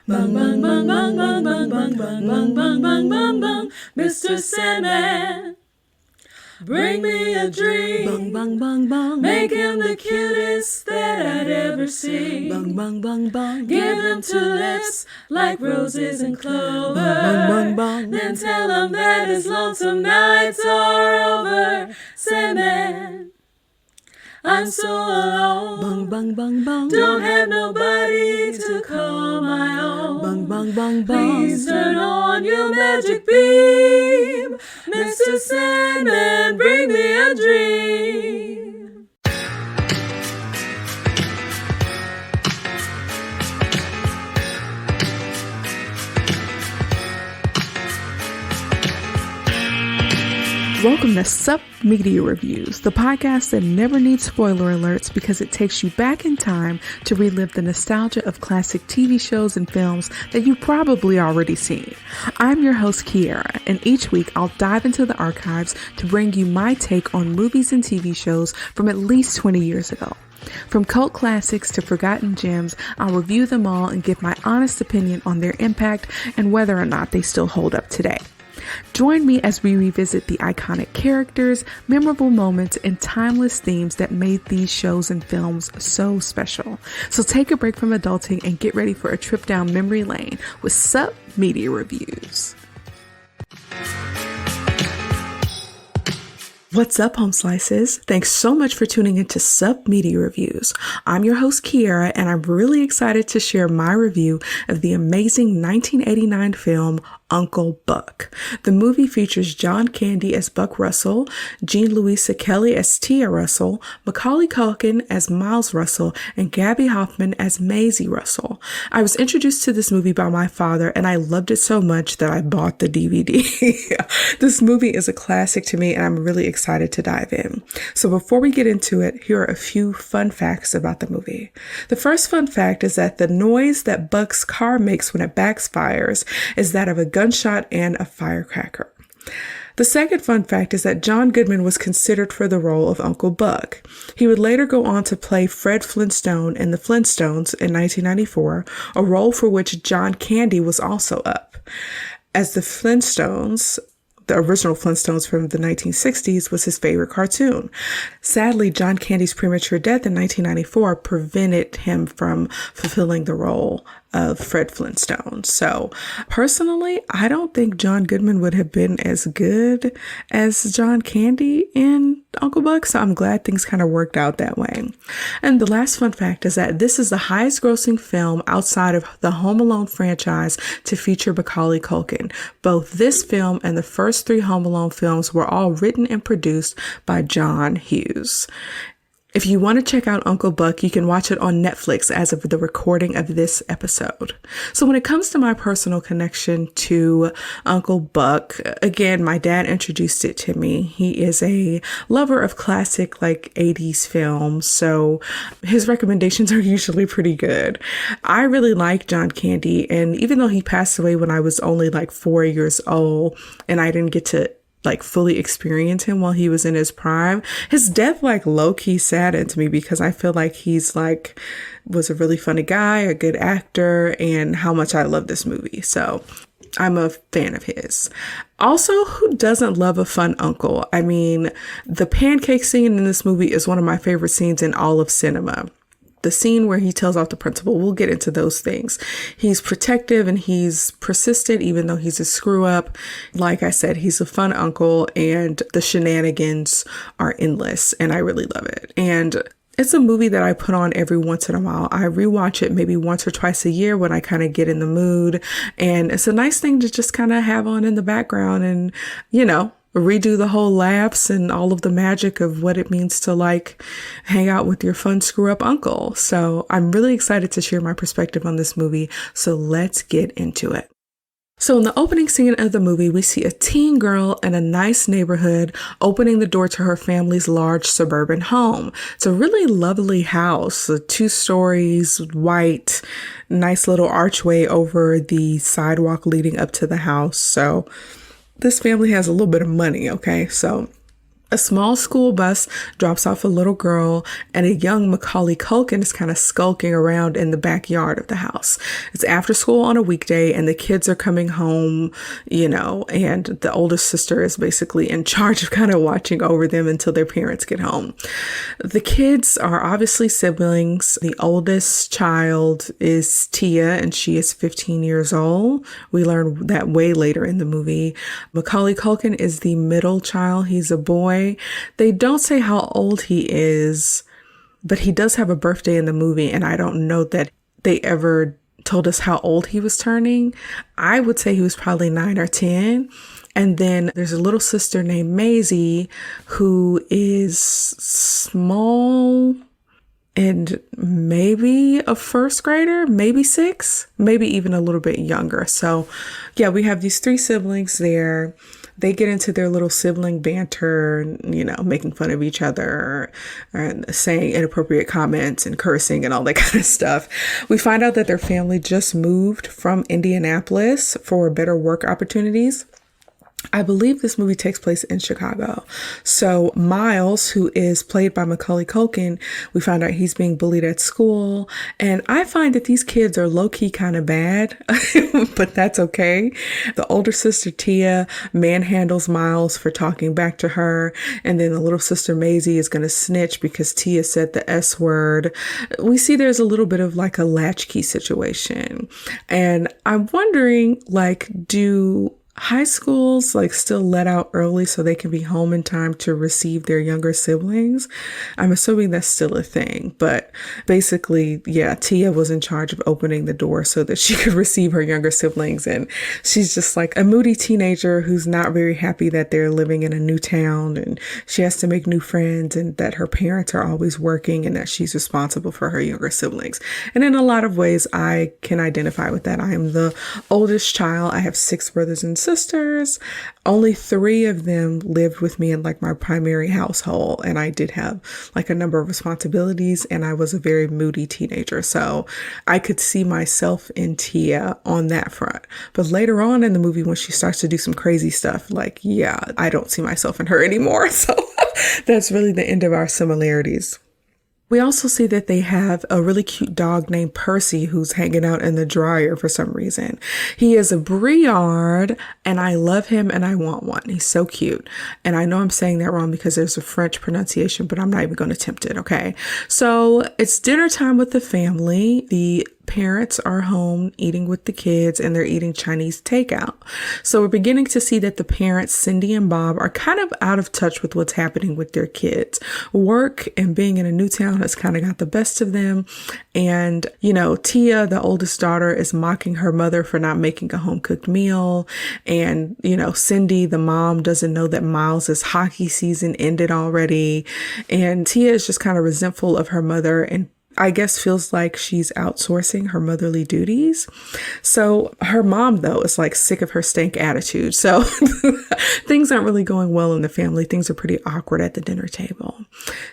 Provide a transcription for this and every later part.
Bang, bang, bang, bang, bang, bang, bang, bang, bang, bang, bang, bang, bang, Mr. Sandman. Bring me a dream. Bang, bang, bang, bang. Make him the cutest that I'd ever see. Bang, bang, bang, bang. Give him two lips like roses and clover. Bang, bang, bang. Then tell him that his lonesome nights are over. Sandman, I'm so alone. Bang, bang, bang, bang. Don't have nobody to call my own. Bang, bang, bang, bang. Please turn on your magic beam. Mr. Sandman, bring me a dream. Welcome to Sup Media Reviews, the podcast that never needs spoiler alerts because it takes you back in time to relive the nostalgia of classic TV shows and films that you've probably already seen. I'm your host, Kiara, and each week I'll dive into the archives to bring you my take on movies and TV shows from at least 20 years ago. From cult classics to forgotten gems, I'll review them all and give my honest opinion on their impact and whether or not they still hold up today. Join me as we revisit the iconic characters, memorable moments, and timeless themes that made these shows and films so special. So take a break from adulting and get ready for a trip down memory lane with Sup Media Reviews. What's up, Home Slices? Thanks so much for tuning into Sup Media Reviews. I'm your host, Kiara, and I'm really excited to share my review of the amazing 1989 film, Uncle Buck. The movie features John Candy as Buck Russell, Jean Louisa Kelly as Tia Russell, Macaulay Caulkin as Miles Russell, and Gabby Hoffman as Maisie Russell. I was introduced to this movie by my father, and I loved it so much that I bought the DVD. This movie is a classic to me, and I'm really excited to dive in. So before we get into it, here are a few fun facts about the movie. The first fun fact is that the noise that Buck's car makes when it backfires is that of a gunshot and a firecracker. The second fun fact is that John Goodman was considered for the role of Uncle Buck. He would later go on to play Fred Flintstone in The Flintstones in 1994, a role for which John Candy was also up. As the Flintstones, the original Flintstones from the 1960s, was his favorite cartoon. Sadly, John Candy's premature death in 1994 prevented him from fulfilling the role of Fred Flintstone. So personally, I don't think John Goodman would have been as good as John Candy in Uncle Buck, so I'm glad things kind of worked out that way. And the last fun fact is that this is the highest grossing film outside of the Home Alone franchise to feature Macaulay Caulkin. Both this film and the first three Home Alone films were all written and produced by John Hughes. If you want to check out Uncle Buck, you can watch it on Netflix as of the recording of this episode. So when it comes to my personal connection to Uncle Buck, again, my dad introduced it to me. He is a lover of classic 80s films, so his recommendations are usually pretty good. I really like John Candy, and even though he passed away when I was only 4 years old and I didn't get to fully experience him while he was in his prime, his death low-key saddened me because I feel like he's was a really funny guy, a good actor, and how much I love this movie. So I'm a fan of his. Also, who doesn't love a fun uncle? I mean, the pancake scene in this movie is one of my favorite scenes in all of cinema. The scene where he tells off the principal, we'll get into those things. He's protective and he's persistent, even though he's a screw up. Like I said, he's a fun uncle and the shenanigans are endless and I really love it. And it's a movie that I put on every once in a while. I rewatch it maybe once or twice a year when I kind of get in the mood. And it's a nice thing to just kind of have on in the background and, redo the whole laughs and all of the magic of what it means to hang out with your fun screw up uncle. So I'm really excited to share my perspective on this movie. So let's get into it. So in the opening scene of the movie, we see a teen girl in a nice neighborhood opening the door to her family's large suburban home. It's a really lovely house, 2 stories, white, nice little archway over the sidewalk leading up to the house. So this family has a little bit of money, okay? So A small school bus drops off a little girl, and a young Macaulay Culkin is kind of skulking around in the backyard of the house. It's after school on a weekday, and the kids are coming home, and the oldest sister is basically in charge of kind of watching over them until their parents get home. The kids are obviously siblings. The oldest child is Tia, and she is 15 years old. We learn that way later in the movie. Macaulay Culkin is the middle child. He's a boy. They don't say how old he is, but he does have a birthday in the movie, and I don't know that they ever told us how old he was turning. I would say he was probably 9 or 10. And then there's a little sister named Maisie who is small and maybe a first grader, maybe 6, maybe even a little bit younger. So yeah, we have these 3 siblings there. They get into their little sibling banter, making fun of each other and saying inappropriate comments and cursing and all that kind of stuff. We find out that their family just moved from Indianapolis for better work opportunities. I believe this movie takes place in Chicago. So Miles, who is played by Macaulay Culkin, we find out he's being bullied at school. And I find that these kids are low-key kind of bad, but that's okay. The older sister, Tia, manhandles Miles for talking back to her. And then the little sister, Maisie, is going to snitch because Tia said the S word. We see there's a little bit of like a latchkey situation. And I'm wondering, do high schools still let out early so they can be home in time to receive their younger siblings? I'm assuming that's still a thing, but basically, yeah, Tia was in charge of opening the door so that she could receive her younger siblings. And she's just like a moody teenager who's not very happy that they're living in a new town and she has to make new friends and that her parents are always working and that she's responsible for her younger siblings. And in a lot of ways, I can identify with that. I am the oldest child. I have 6 brothers and sisters. Only 3 of them lived with me in my primary household. And I did have a number of responsibilities and I was a very moody teenager. So I could see myself in Tia on that front. But later on in the movie, when she starts to do some crazy stuff, I don't see myself in her anymore. So that's really the end of our similarities. We also see that they have a really cute dog named Percy who's hanging out in the dryer for some reason. He is a Briard and I love him and I want one. He's so cute. And I know I'm saying that wrong because there's a French pronunciation, but I'm not even going to attempt it. Okay. So it's dinner time with the family. The parents are home eating with the kids and they're eating Chinese takeout. So we're beginning to see that the parents, Cindy and Bob, are kind of out of touch with what's happening with their kids. Work and being in a new town has kind of got the best of them. And, Tia, the oldest daughter, is mocking her mother for not making a home cooked meal. And, Cindy, the mom, doesn't know that Miles's hockey season ended already. And Tia is just kind of resentful of her mother and I guess feels like she's outsourcing her motherly duties. So her mom, though, is sick of her stank attitude. So things aren't really going well in the family. Things are pretty awkward at the dinner table.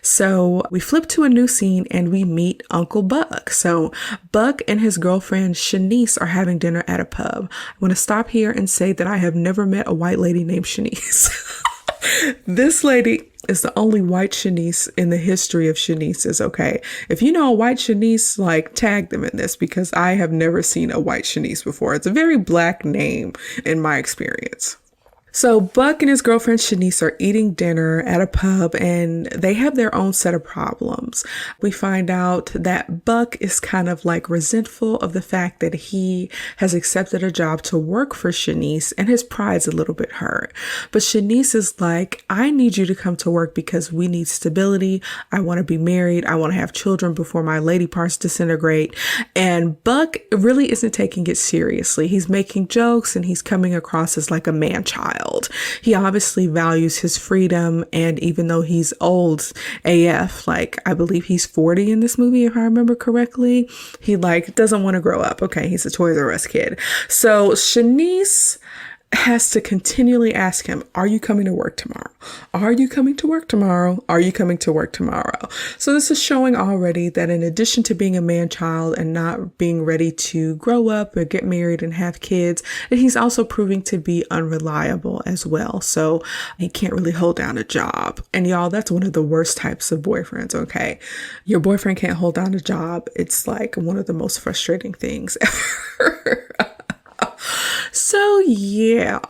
So we flip to a new scene and we meet Uncle Buck. So Buck and his girlfriend Shanice are having dinner at a pub. I want to stop here and say that I have never met a white lady named Shanice. This lady is the only white Shanice in the history of Shanices, okay? If you know a white Shanice, tag them in this because I have never seen a white Shanice before. It's a very black name in my experience. So Buck and his girlfriend Shanice are eating dinner at a pub and they have their own set of problems. We find out that Buck is kind of resentful of the fact that he has accepted a job to work for Shanice and his pride's a little bit hurt. But Shanice is like, I need you to come to work because we need stability. I want to be married. I want to have children before my lady parts disintegrate. And Buck really isn't taking it seriously. He's making jokes and he's coming across as a man child. He obviously values his freedom, and even though he's old AF, I believe he's 40 in this movie, if I remember correctly, he doesn't want to grow up. Okay, he's a Toys R Us kid. So Shanice has to continually ask him, are you coming to work tomorrow? Are you coming to work tomorrow? Are you coming to work tomorrow? So this is showing already that in addition to being a man child and not being ready to grow up or get married and have kids, that he's also proving to be unreliable as well. So he can't really hold down a job. And y'all, that's one of the worst types of boyfriends, okay? Your boyfriend can't hold down a job. It's like one of the most frustrating things ever. So yeah,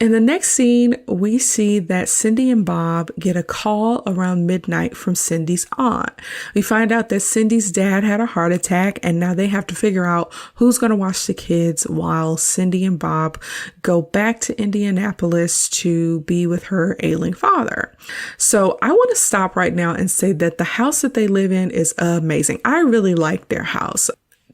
in the next scene, we see that Cindy and Bob get a call around midnight from Cindy's aunt. We find out that Cindy's dad had a heart attack and now they have to figure out who's going to watch the kids while Cindy and Bob go back to Indianapolis to be with her ailing father. So I want to stop right now and say that the house that they live in is amazing. I really like their house.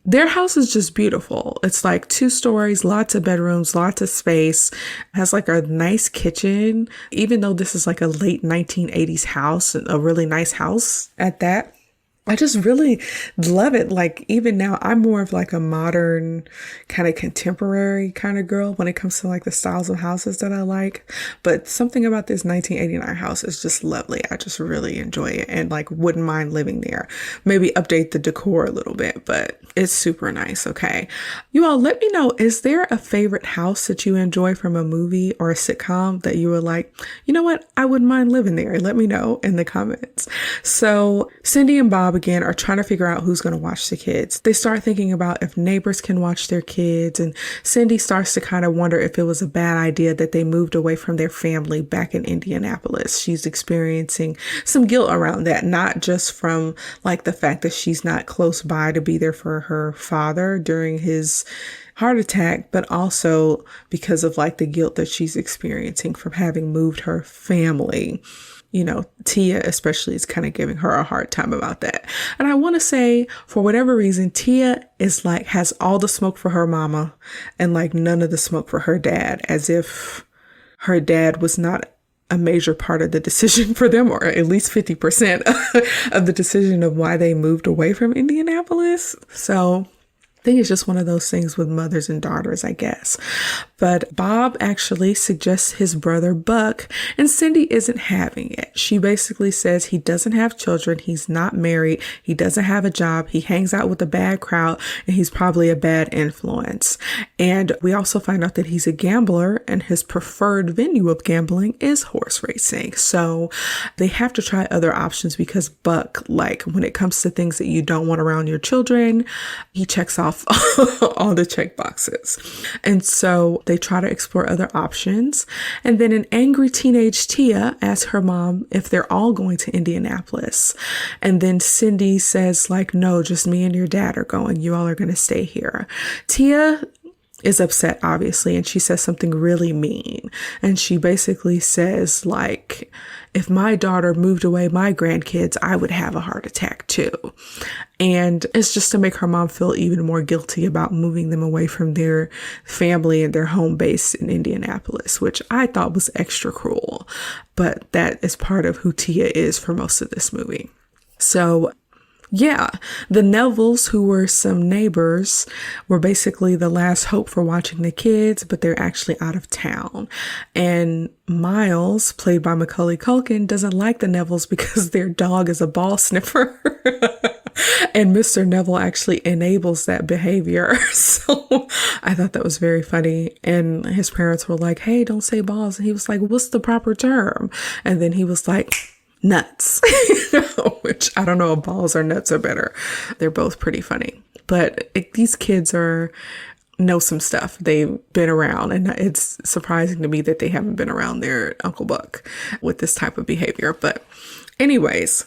Their house is just beautiful. It's like 2 stories, lots of bedrooms, lots of space. It has like a nice kitchen, even though this is like a late 1980s house, a really nice house at that. I just really love it. Like even now, I'm more of like a modern kind of contemporary kind of girl when it comes to like the styles of houses that I like. But something about this 1989 house is just lovely. I just really enjoy it and like wouldn't mind living there. Maybe update the decor a little bit, but it's super nice. Okay. You all let me know, is there a favorite house that you enjoy from a movie or a sitcom that you were like, you know what? I wouldn't mind living there. Let me know in the comments. So Cindy and Bob again are trying to figure out who's going to watch the kids. They start thinking about if neighbors can watch their kids, and Cindy starts to kind of wonder if it was a bad idea that they moved away from their family back in Indianapolis. She's experiencing some guilt around that, not just from like the fact that she's not close by to be there for her father during his heart attack, but also because of like the guilt that she's experiencing from having moved her family. You know, Tia especially is kind of giving her a hard time about that. And I want to say, for whatever reason, Tia is like, has all the smoke for her mama and like none of the smoke for her dad, as if her dad was not a major part of the decision for them, or at least 50% of the decision of why they moved away from Indianapolis. So I think it's just one of those things with mothers and daughters, I guess. But Bob actually suggests his brother Buck, and Cindy isn't having it. She basically says he doesn't have children, he's not married, he doesn't have a job, he hangs out with a bad crowd, and he's probably a bad influence. And we also find out that he's a gambler, and his preferred venue of gambling is horse racing. So they have to try other options because Buck, like when it comes to things that you don't want around your children, he checks off all the check boxes. And so they try to explore other options. And then an angry teenage Tia asks her mom if they're all going to Indianapolis. And then Cindy says like, no, just me and your dad are going. You all are going to stay here. Tia is upset, obviously, and she says something really mean. And she basically says, like, if my daughter moved away my grandkids, I would have a heart attack too. And it's just to make her mom feel even more guilty about moving them away from their family and their home base in Indianapolis, which I thought was extra cruel. But that is part of who Tia is for most of this movie. So yeah, the Nevilles, who were some neighbors, were basically the last hope for watching the kids, but they're actually out of town. And Miles, played by Macaulay Caulkin, doesn't like the Nevilles because their dog is a ball sniffer. And Mr. Neville actually enables that behavior. So I thought that was very funny. And his parents were like, hey, don't say balls. And he was like, what's the proper term? And then he was like, nuts, which I don't know if balls or nuts are better. They're both pretty funny. But these kids know some stuff. They've been around, and it's surprising to me that they haven't been around their Uncle Buck with this type of behavior. But anyways,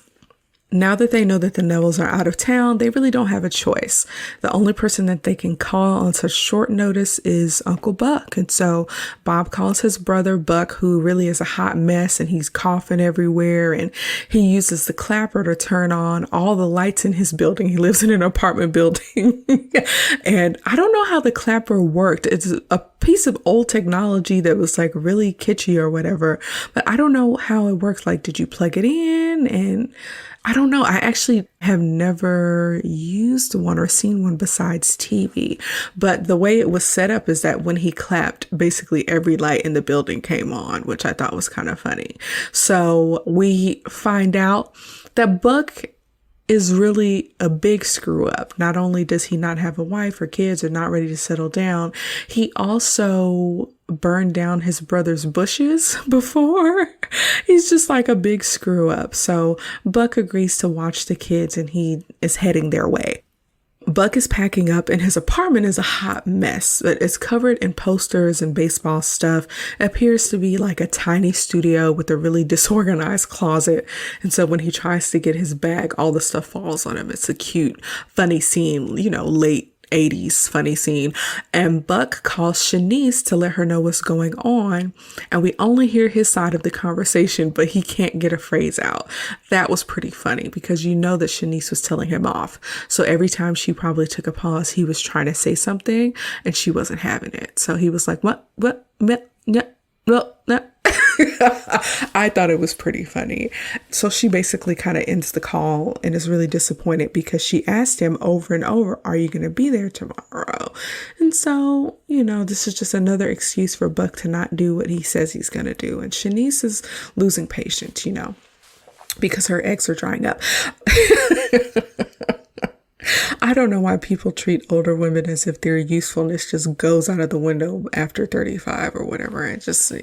now that they know that the Nevilles are out of town, they really don't have a choice. The only person that they can call on such short notice is Uncle Buck. And so Bob calls his brother Buck, who really is a hot mess, and he's coughing everywhere. And he uses the clapper to turn on all the lights in his building. He lives in an apartment building. And I don't know how the clapper worked. It's a piece of old technology that was like really kitschy or whatever, but I don't know how it works. Like, did you plug it in? And I don't know. I actually have never used one or seen one besides TV. But the way it was set up is that when he clapped, basically every light in the building came on, which I thought was kind of funny. So we find out that Buck is really a big screw up. Not only does he not have a wife or kids or not ready to settle down, he also burned down his brother's bushes before. He's just like a big screw up. So Buck agrees to watch the kids and he is heading their way. Buck is packing up and his apartment is a hot mess. It's covered in posters and baseball stuff. It appears to be like a tiny studio with a really disorganized closet. And so when he tries to get his bag, all the stuff falls on him. It's a cute, funny scene, late 80s funny scene. And Buck calls Shanice to let her know what's going on. And we only hear his side of the conversation, but he can't get a phrase out. That was pretty funny because that Shanice was telling him off. So every time she probably took a pause, he was trying to say something and she wasn't having it. So he was like, what, well, no. I thought it was pretty funny. So she basically kind of ends the call and is really disappointed because she asked him over and over, are you going to be there tomorrow? And so, this is just another excuse for Buck to not do what he says he's going to do. And Shanice is losing patience, because her eggs are drying up. I don't know why people treat older women as if their usefulness just goes out of the window after 35 or whatever. And just,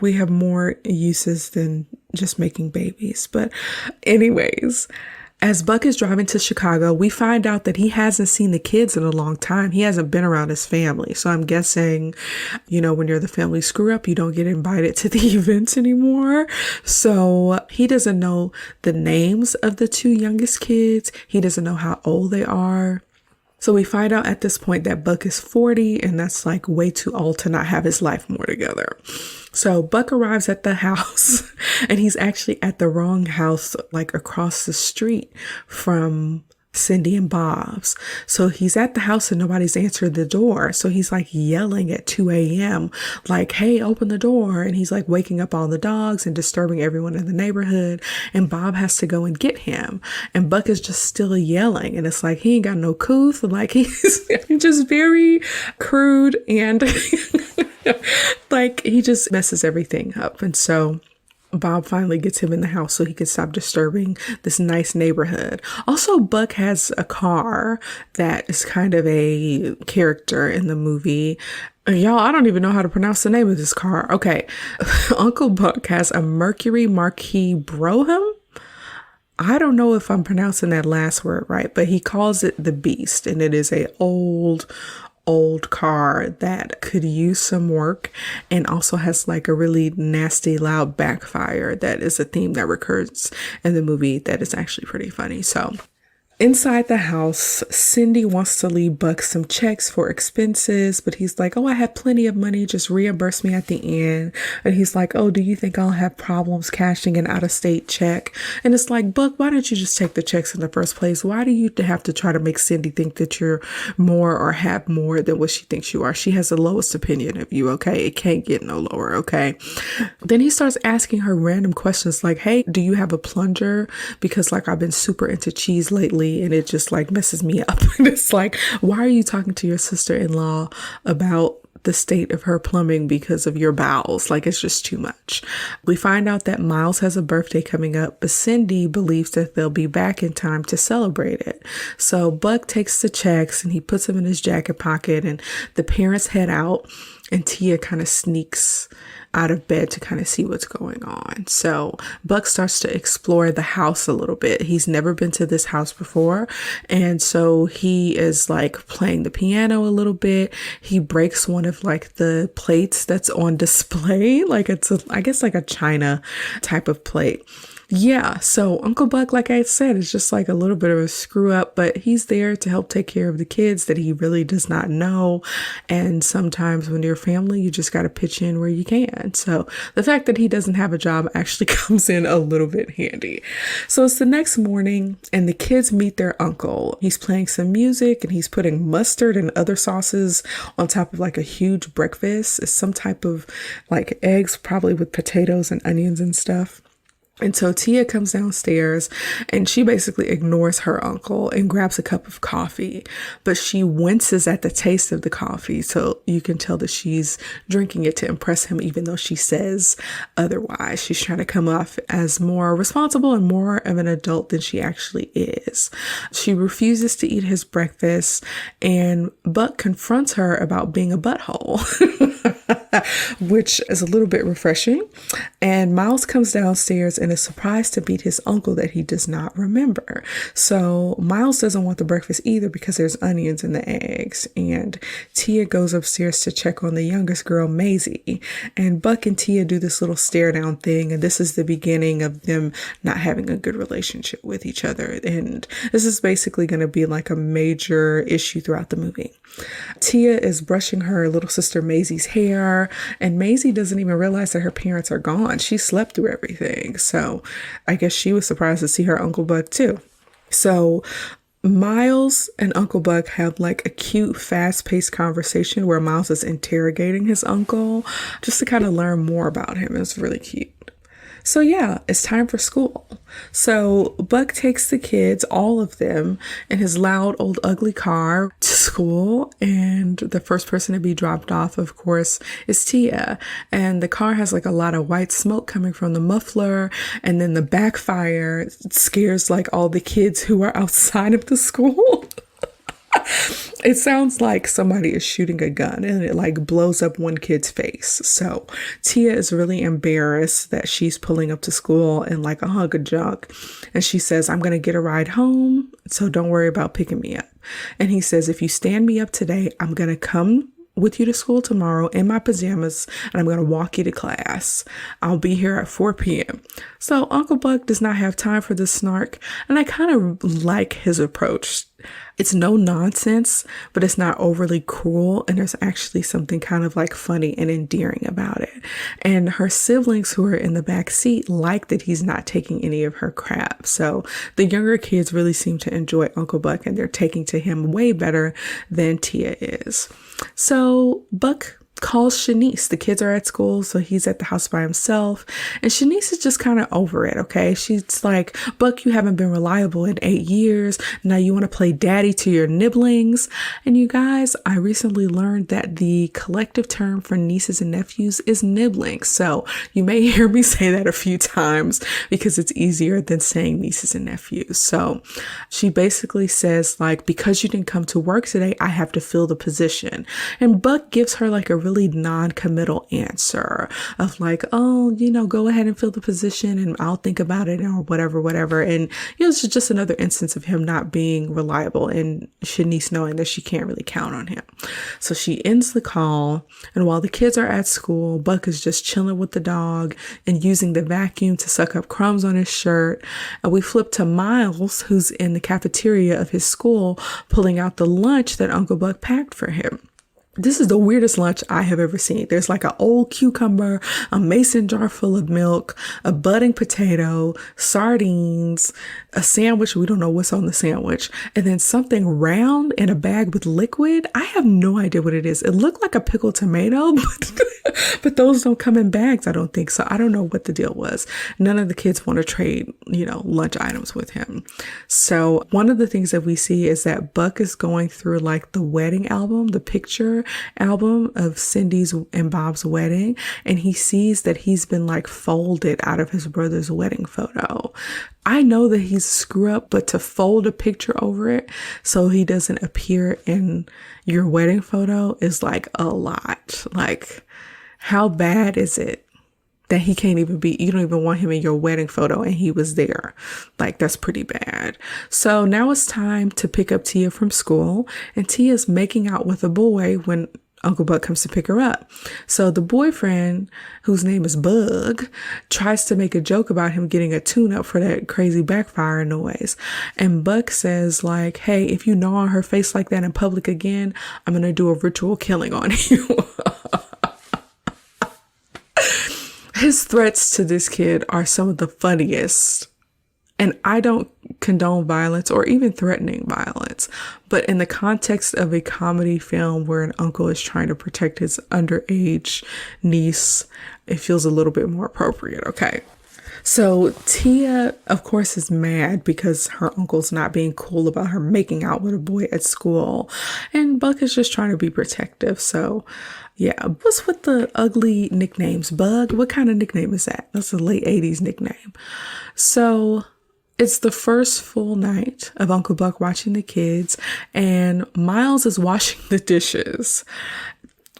we have more uses than just making babies. But anyways, as Buck is driving to Chicago, we find out that he hasn't seen the kids in a long time. He hasn't been around his family. So I'm guessing, when you're the family screw up, you don't get invited to the events anymore. So he doesn't know the names of the two youngest kids. He doesn't know how old they are. So we find out at this point that Buck is 40 and that's like way too old to not have his life more together. So Buck arrives at the house and he's actually at the wrong house, like across the street from Cindy and Bob's. So he's at the house and nobody's answered the door. So he's like yelling at 2 a.m. like, hey, open the door. And he's like waking up all the dogs and disturbing everyone in the neighborhood. And Bob has to go and get him. And Buck is just still yelling. And it's like, he ain't got no couth. Like he's just very crude and like he just messes everything up. And so Bob finally gets him in the house so he can stop disturbing this nice neighborhood. Also, Buck has a car that is kind of a character in the movie. Y'all, I don't even know how to pronounce the name of this car. Okay. Uncle Buck has a Mercury Marquis Brougham. I don't know if I'm pronouncing that last word right, but he calls it the Beast, and it is a old car that could use some work and also has like a really nasty loud backfire that is a theme that recurs in the movie that is actually pretty funny. So inside the house, Cindy wants to leave Buck some checks for expenses, but he's like, oh, I have plenty of money. Just reimburse me at the end. And he's like, oh, do you think I'll have problems cashing an out-of-state check? And it's like, Buck, why don't you just take the checks in the first place? Why do you have to try to make Cindy think that you're more or have more than what she thinks you are? She has the lowest opinion of you, okay? It can't get no lower, okay? Then he starts asking her random questions like, hey, do you have a plunger? Because like I've been super into cheese lately and it just like messes me up. And it's like, why are you talking to your sister-in-law about the state of her plumbing because of your bowels? Like, it's just too much. We find out that Miles has a birthday coming up, but Cindy believes that they'll be back in time to celebrate it. So Buck takes the checks and he puts them in his jacket pocket and the parents head out and Tia kind of sneaks out of bed to kind of see what's going on. So Buck starts to explore the house a little bit. He's never been to this house before. And so he is like playing the piano a little bit. He breaks one of like the plates that's on display. Like I guess like a china type of plate. Yeah, so Uncle Buck, like I said, is just like a little bit of a screw up, but he's there to help take care of the kids that he really does not know. And sometimes when you're family, you just got to pitch in where you can. So the fact that he doesn't have a job actually comes in a little bit handy. So it's the next morning and the kids meet their uncle. He's playing some music and he's putting mustard and other sauces on top of like a huge breakfast. It's some type of like eggs, probably with potatoes and onions and stuff. And so Tia comes downstairs and she basically ignores her uncle and grabs a cup of coffee, but she winces at the taste of the coffee. So you can tell that she's drinking it to impress him, even though she says otherwise. She's trying to come off as more responsible and more of an adult than she actually is. She refuses to eat his breakfast, and Buck confronts her about being a butthole, which is a little bit refreshing. And Miles comes downstairs and is surprised to meet his uncle that he does not remember. So Miles doesn't want the breakfast either because there's onions in the eggs. And Tia goes upstairs to check on the youngest girl, Maisie. And Buck and Tia do this little stare down thing. And this is the beginning of them not having a good relationship with each other. And this is basically going to be like a major issue throughout the movie. Tia is brushing her little sister Maisie's hair, and Maisie doesn't even realize that her parents are gone. She slept through everything. So I guess she was surprised to see her Uncle Buck too. So Miles and Uncle Buck have like a cute, fast-paced conversation where Miles is interrogating his uncle just to kind of learn more about him. It's really cute. So yeah, it's time for school. So Buck takes the kids, all of them, in his loud, old, ugly car to school. And the first person to be dropped off, of course, is Tia. And the car has like a lot of white smoke coming from the muffler. And then the backfire scares like all the kids who are outside of the school. It sounds like somebody is shooting a gun and it like blows up one kid's face. So Tia is really embarrassed that she's pulling up to school in like a hunk of junk. And she says, I'm going to get a ride home, so don't worry about picking me up. And he says, if you stand me up today, I'm going to come with you to school tomorrow in my pajamas, and I'm going to walk you to class. I'll be here at 4 p.m. So Uncle Buck does not have time for this snark, and I kind of like his approach. It's no nonsense, but it's not overly cruel, and there's actually something kind of like funny and endearing about it. And her siblings who are in the back seat like that he's not taking any of her crap. So the younger kids really seem to enjoy Uncle Buck, and they're taking to him way better than Tia is. So Buck calls Shanice. The kids are at school, so he's at the house by himself. And Shanice is just kind of over it, okay? She's like, Buck, you haven't been reliable in 8 years. Now you want to play daddy to your nibblings. And you guys, I recently learned that the collective term for nieces and nephews is nibblings. So you may hear me say that a few times because it's easier than saying nieces and nephews. So she basically says, like, because you didn't come to work today, I have to fill the position. And Buck gives her like a really non-committal answer of like, oh, go ahead and fill the position and I'll think about it or whatever. And it's just another instance of him not being reliable and Shanice knowing that she can't really count on him. So she ends the call, and while the kids are at school, Buck is just chilling with the dog and using the vacuum to suck up crumbs on his shirt. And we flip to Miles, who's in the cafeteria of his school, pulling out the lunch that Uncle Buck packed for him. This is the weirdest lunch I have ever seen. There's like an old cucumber, a mason jar full of milk, a budding potato, sardines, a sandwich. We don't know what's on the sandwich. And then something round in a bag with liquid. I have no idea what it is. It looked like a pickled tomato, but those don't come in bags, I don't think. So I don't know what the deal was. None of the kids want to trade, lunch items with him. So one of the things that we see is that Buck is going through like the wedding album, the picture album of Cindy's and Bob's wedding, and he sees that he's been like folded out of his brother's wedding photo. I know that he's a screw up, but to fold a picture over it so he doesn't appear in your wedding photo is like a lot. Like, how bad is it that he can't even be, you don't even want him in your wedding photo and he was there? Like, that's pretty bad. So now it's time to pick up Tia from school, and Tia's making out with a boy when Uncle Buck comes to pick her up. So the boyfriend, whose name is Bug, tries to make a joke about him getting a tune-up for that crazy backfire noise. And Buck says like, hey, if you gnaw on her face like that in public again, I'm going to do a ritual killing on you. His threats to this kid are some of the funniest. And I don't condone violence or even threatening violence, but in the context of a comedy film where an uncle is trying to protect his underage niece, it feels a little bit more appropriate, okay? So Tia, of course, is mad because her uncle's not being cool about her making out with a boy at school. And Buck is just trying to be protective. So, yeah. What's with the ugly nicknames? Bug? What kind of nickname is that? That's a late 80s nickname. So it's the first full night of Uncle Buck watching the kids, and Miles is washing the dishes.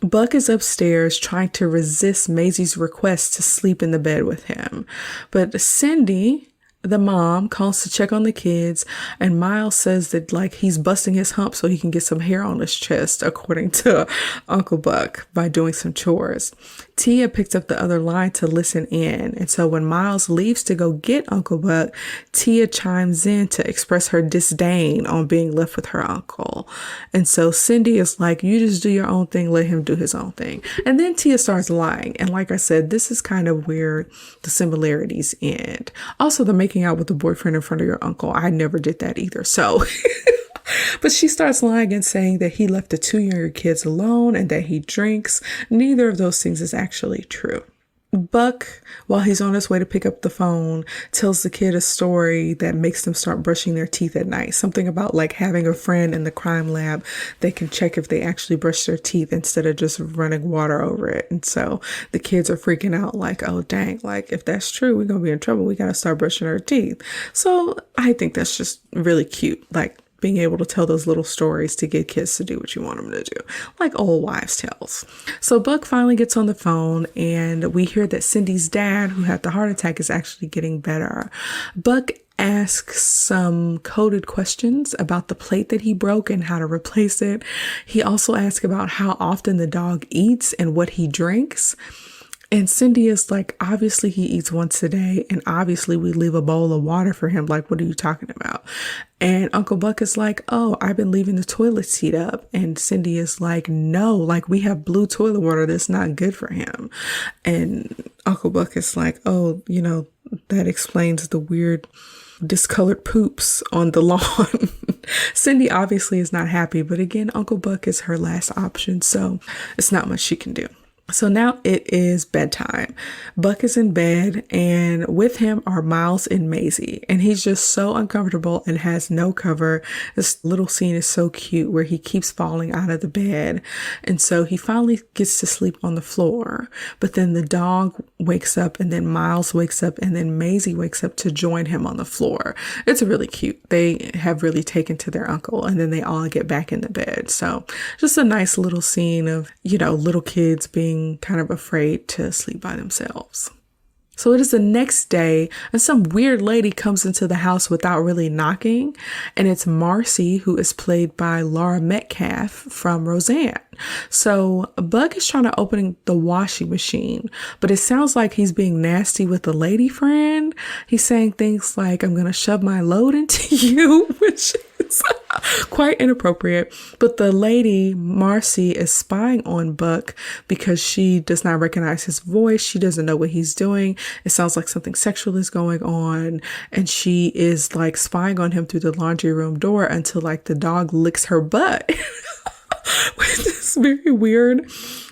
Buck is upstairs trying to resist Maisie's request to sleep in the bed with him. But Cindy, the mom, calls to check on the kids, and Miles says that like he's busting his hump so he can get some hair on his chest, according to Uncle Buck, by doing some chores. Tia picks up the other line to listen in, and so when Miles leaves to go get Uncle Buck, Tia chimes in to express her disdain on being left with her uncle. And so Cindy is like, you just do your own thing, let him do his own thing. And then Tia starts lying, and like I said, this is kind of where the similarities end. Also, the making out with the boyfriend in front of your uncle, I never did that either. So but she starts lying and saying that he left the two younger kids alone and that he drinks. Neither of those things is actually true. Buck, while he's on his way to pick up the phone, tells the kid a story that makes them start brushing their teeth at night. Something about like having a friend in the crime lab that can check if they actually brush their teeth instead of just running water over it. And so the kids are freaking out like, oh, dang, like if that's true, we're going to be in trouble. We got to start brushing our teeth. So I think that's just really cute. Like, being able to tell those little stories to get kids to do what you want them to do, like old wives' tales. So Buck finally gets on the phone, and we hear that Cindy's dad, who had the heart attack, is actually getting better. Buck asks some coded questions about the plate that he broke and how to replace it. He also asks about how often the dog eats and what he drinks. And Cindy is like, obviously he eats once a day, and obviously we leave a bowl of water for him. Like, what are you talking about? And Uncle Buck is like, oh, I've been leaving the toilet seat up. And Cindy is like, no, like we have blue toilet water that's not good for him. And Uncle Buck is like, oh, you know, that explains the weird discolored poops on the lawn. Cindy obviously is not happy, but again, Uncle Buck is her last option, so it's not much she can do. So now it is bedtime. Buck is in bed, and with him are Miles and Maisie, and he's just so uncomfortable and has no cover. This little scene is so cute where he keeps falling out of the bed, and so he finally gets to sleep on the floor, but then the dog wakes up, and then Miles wakes up, and then Maisie wakes up to join him on the floor. It's really cute. They have really taken to their uncle, and then they all get back in the bed. So just a nice little scene of, you know, little kids being kind of afraid to sleep by themselves. So it is the next day, and some weird lady comes into the house without really knocking, and it's Marcy, who is played by Laura Metcalf from Roseanne. So Buck is trying to open the washing machine, but it sounds like he's being nasty with the lady friend. He's saying things like, I'm going to shove my load into you, which is quite inappropriate. But the lady, Marcy, is spying on Buck because she does not recognize his voice. She doesn't know what he's doing. It sounds like something sexual is going on. And she is like spying on him through the laundry room door until like the dog licks her butt. Which is very weird.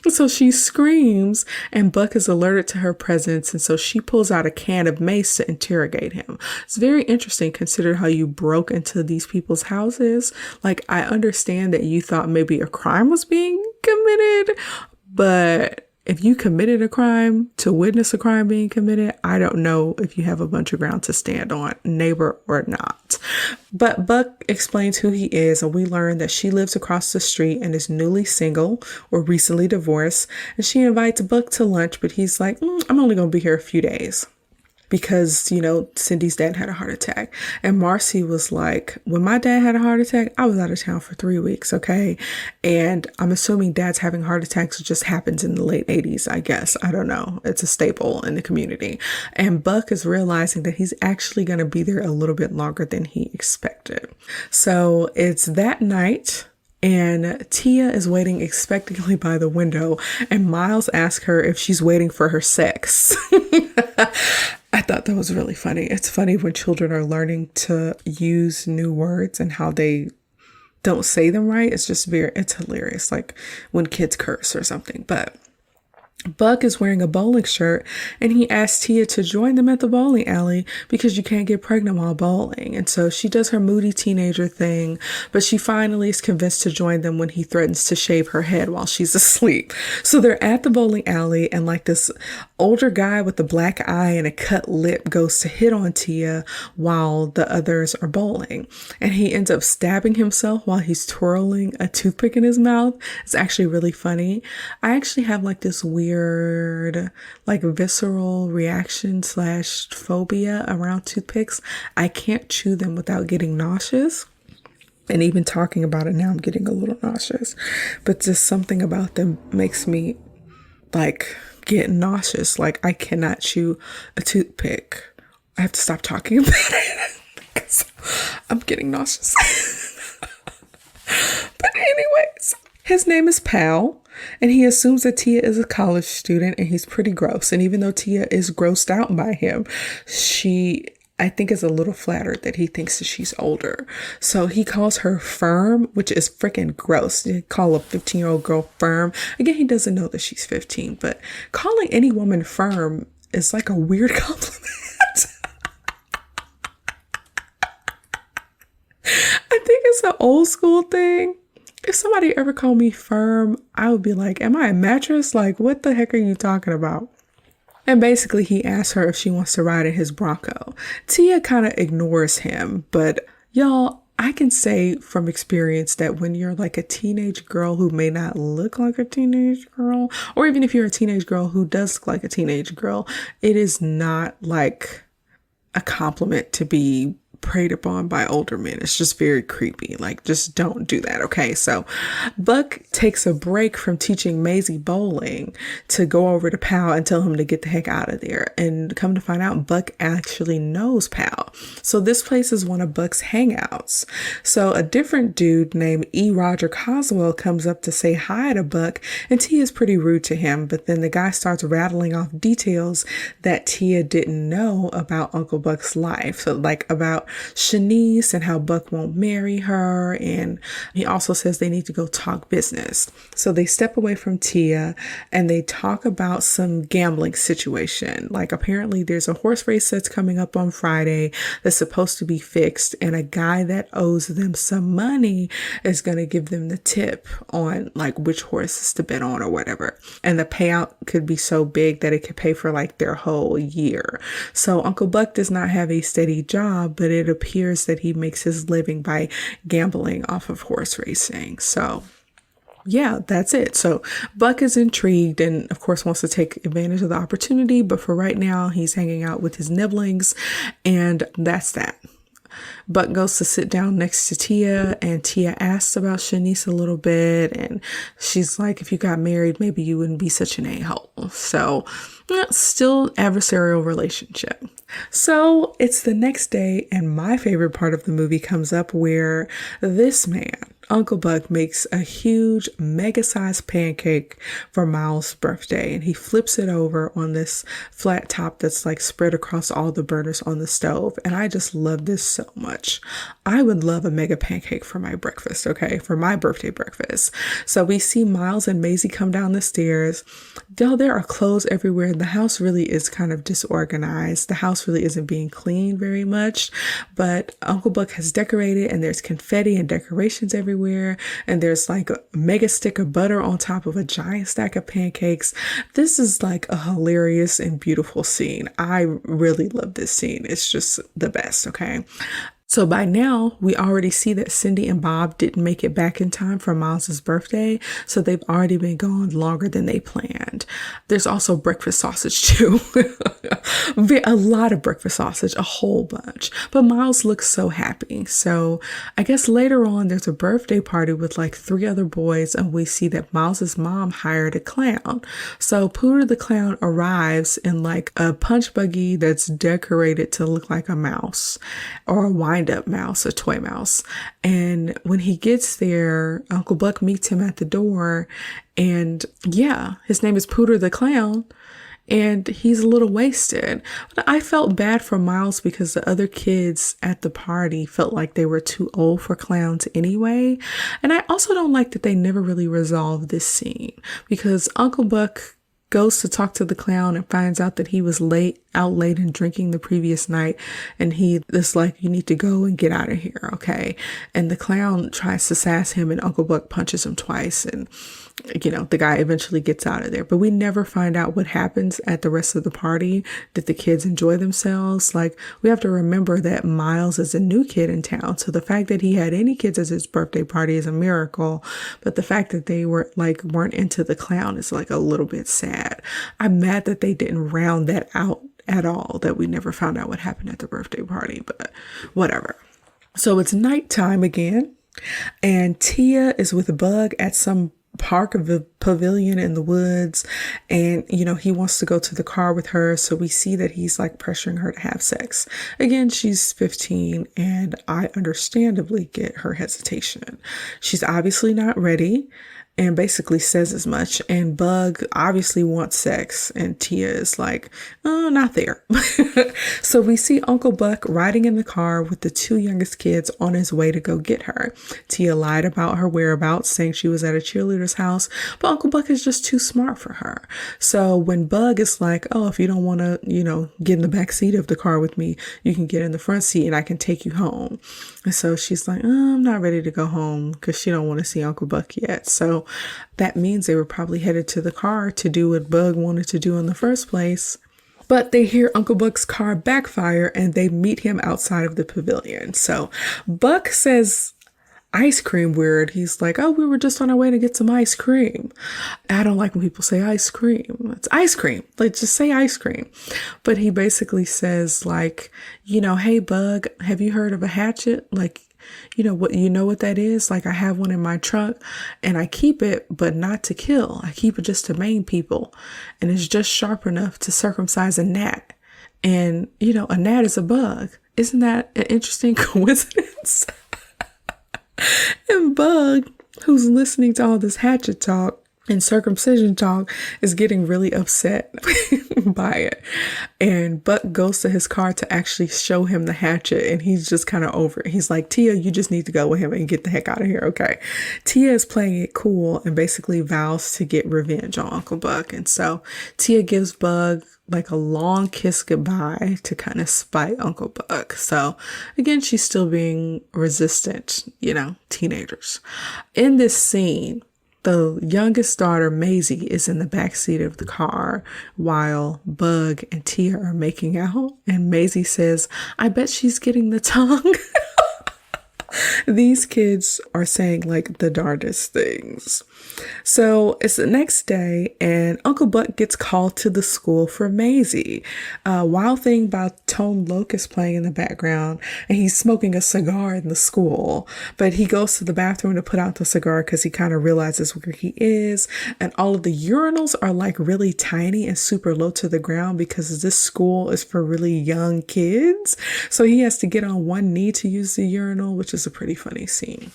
So she screams, and Buck is alerted to her presence, and so she pulls out a can of mace to interrogate him. It's very interesting considering how you broke into these people's houses. Like, I understand that you thought maybe a crime was being committed, but if you committed a crime to witness a crime being committed, I don't know if you have a bunch of ground to stand on, neighbor or not. But Buck explains who he is, and we learn that she lives across the street and is newly single or recently divorced. And she invites Buck to lunch, but he's like, I'm only going to be here a few days. Because, you know, Cindy's dad had a heart attack. And Marcy was like, when my dad had a heart attack, I was out of town for 3 weeks, okay? And I'm assuming dads having heart attacks just happens in the late 80s, I guess. I don't know. It's a staple in the community. And Buck is realizing that he's actually going to be there a little bit longer than he expected. So it's that night, and Tia is waiting expectantly by the window, and Miles asks her if she's waiting for her sex. I thought that was really funny. It's funny when children are learning to use new words and how they don't say them right. It's hilarious. Like when kids curse or something. But Buck is wearing a bowling shirt and he asks Tia to join them at the bowling alley because you can't get pregnant while bowling. And so she does her moody teenager thing, but she finally is convinced to join them when he threatens to shave her head while she's asleep. So they're at the bowling alley and like this older guy with a black eye and a cut lip goes to hit on Tia while the others are bowling. And he ends up stabbing himself while he's twirling a toothpick in his mouth. It's actually really funny. I actually have like this weird like visceral reaction / phobia around toothpicks. I can't chew them without getting nauseous. And even talking about it now, I'm getting a little nauseous. But just something about them makes me like get nauseous. Like I cannot chew a toothpick. I have to stop talking about it because I'm getting nauseous. But anyways, his name is Pal. And he assumes that Tia is a college student and he's pretty gross. And even though Tia is grossed out by him, she, I think, is a little flattered that he thinks that she's older. So he calls her firm, which is freaking gross. You call a 15-year-old girl firm. Again, he doesn't know that she's 15, but calling any woman firm is like a weird compliment. I think it's an old school thing. If somebody ever called me firm, I would be like, am I a mattress? Like, what the heck are you talking about? And basically, he asks her if she wants to ride in his Bronco. Tia kind of ignores him, but y'all, I can say from experience that when you're like a teenage girl who may not look like a teenage girl, or even if you're a teenage girl who does look like a teenage girl, it is not like a compliment to be preyed upon by older men. It's just very creepy. Like, just don't do that. Okay. So Buck takes a break from teaching Maisie bowling to go over to Pal and tell him to get the heck out of there. And come to find out, Buck actually knows Pal. So this place is one of Buck's hangouts. So a different dude named E. Roger Coswell comes up to say hi to Buck, and Tia is pretty rude to him. But then the guy starts rattling off details that Tia didn't know about Uncle Buck's life. So like about Shanice and how Buck won't marry her. And he also says they need to go talk business. So they step away from Tia and they talk about some gambling situation. Like apparently there's a horse race that's coming up on Friday that's supposed to be fixed. And a guy that owes them some money is going to give them the tip on like which horses to bet on or whatever. And the payout could be so big that it could pay for like their whole year. So Uncle Buck does not have a steady job, but it appears that he makes his living by gambling off of horse racing. So yeah, that's it. So Buck is intrigued and of course wants to take advantage of the opportunity, but for right now he's hanging out with his nibblings, and that's that. Buck goes to sit down next to Tia, and Tia asks about Shanice a little bit, and she's like, if you got married, maybe you wouldn't be such an a-hole. So still adversarial relationship. So it's the next day, and my favorite part of the movie comes up where this man, Uncle Buck, makes a huge mega-sized pancake for Miles' birthday, and he flips it over on this flat top that's like spread across all the burners on the stove. And I just love this so much. I would love a mega pancake for my breakfast, okay, for my birthday breakfast. So we see Miles and Maisie come down the stairs. Y'all, there are clothes everywhere. The house really is kind of disorganized. The house really isn't being cleaned very much, but Uncle Buck has decorated, and there's confetti and decorations everywhere. And there's like a mega stick of butter on top of a giant stack of pancakes. This is like a hilarious and beautiful scene. I really love this scene. It's just the best. Okay. So by now, we already see that Cindy and Bob didn't make it back in time for Miles's birthday, so they've already been gone longer than they planned. There's also breakfast sausage too. A lot of breakfast sausage, a whole bunch. But Miles looks so happy. So I guess later on, there's a birthday party with like 3 other boys, and we see that Miles's mom hired a clown. So Pooter the clown arrives in like a punch buggy that's decorated to look like a mouse or a wind-up mouse, a toy mouse. And when he gets there, Uncle Buck meets him at the door, and yeah, his name is Pooter the clown, and he's a little wasted. But I felt bad for Miles because the other kids at the party felt like they were too old for clowns anyway. And I also don't like that they never really resolved this scene, because Uncle Buck goes to talk to the clown and finds out that he was out late and drinking the previous night. And he is like, you need to go and get out of here. Okay. And the clown tries to sass him and Uncle Buck punches him twice. And, the guy eventually gets out of there, but we never find out what happens at the rest of the party. Did the kids enjoy themselves? Like, we have to remember that Miles is a new kid in town. So the fact that he had any kids at his birthday party is a miracle. But the fact that they weren't into the clown is like a little bit sad. I'm mad that they didn't round that out at all, that we never found out what happened at the birthday party, but whatever. So it's nighttime again, and Tia is with Bug at some park of the pavilion in the woods, and he wants to go to the car with her, so we see that he's like pressuring her to have sex. Again, she's 15, and I understandably get her hesitation. She's obviously not ready, and basically says as much. And Bug obviously wants sex, and Tia is like, oh, not there. So we see Uncle Buck riding in the car with the two youngest kids on his way to go get her. Tia lied about her whereabouts, saying she was at a cheerleader's house, but Uncle Buck is just too smart for her. So when Bug is like, oh, if you don't want to, get in the back seat of the car with me, you can get in the front seat and I can take you home. And so she's like, oh, I'm not ready to go home, because she don't want to see Uncle Buck yet. So that means they were probably headed to the car to do what Bug wanted to do in the first place. But they hear Uncle Buck's car backfire and they meet him outside of the pavilion. So Buck says ice cream weird. He's like, oh, we were just on our way to get some ice cream. I don't like when people say ice cream. It's ice cream. Like, just say ice cream. But he basically says like, hey, Bug, have you heard of a hatchet? Like, what that is? Like, I have one in my trunk and I keep it, but not to kill. I keep it just to maim people. And it's just sharp enough to circumcise a gnat. And, a gnat is a bug. Isn't that an interesting coincidence? And Bug, who's listening to all this hatchet talk and circumcision talk, is getting really upset by it. And Buck goes to his car to actually show him the hatchet, and he's just kind of over it. He's like, Tia, you just need to go with him and get the heck out of here, okay? Tia is playing it cool and basically vows to get revenge on Uncle Buck. And so Tia gives Bug like a long kiss goodbye to kind of spite Uncle Buck. So again, she's still being resistant, teenagers. In this scene, the youngest daughter, Maisie, is in the back seat of the car while Bug and Tia are making out. And Maisie says, I bet she's getting the tongue. These kids are saying like the darndest things. So it's the next day and Uncle Buck gets called to the school for Maisie. Wild Thing by Tone Loc is playing in the background, and he's smoking a cigar in the school, but he goes to the bathroom to put out the cigar because he kind of realizes where he is. And all of the urinals are like really tiny and super low to the ground because this school is for really young kids. So he has to get on one knee to use the urinal, which is a pretty funny scene.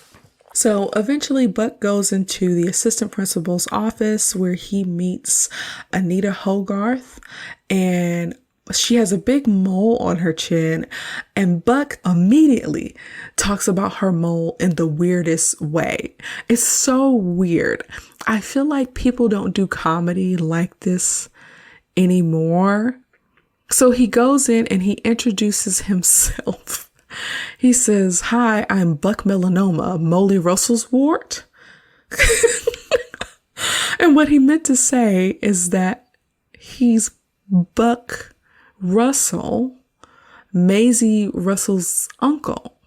So eventually Buck goes into the assistant principal's office where he meets Anita Hogarth, and she has a big mole on her chin, and Buck immediately talks about her mole in the weirdest way. It's so weird. I feel like people don't do comedy like this anymore. So he goes in and he introduces himself. He says, hi, I'm Buck Melanoma, Molly Russell's wart. And what he meant to say is that he's Buck Russell, Maisie Russell's uncle.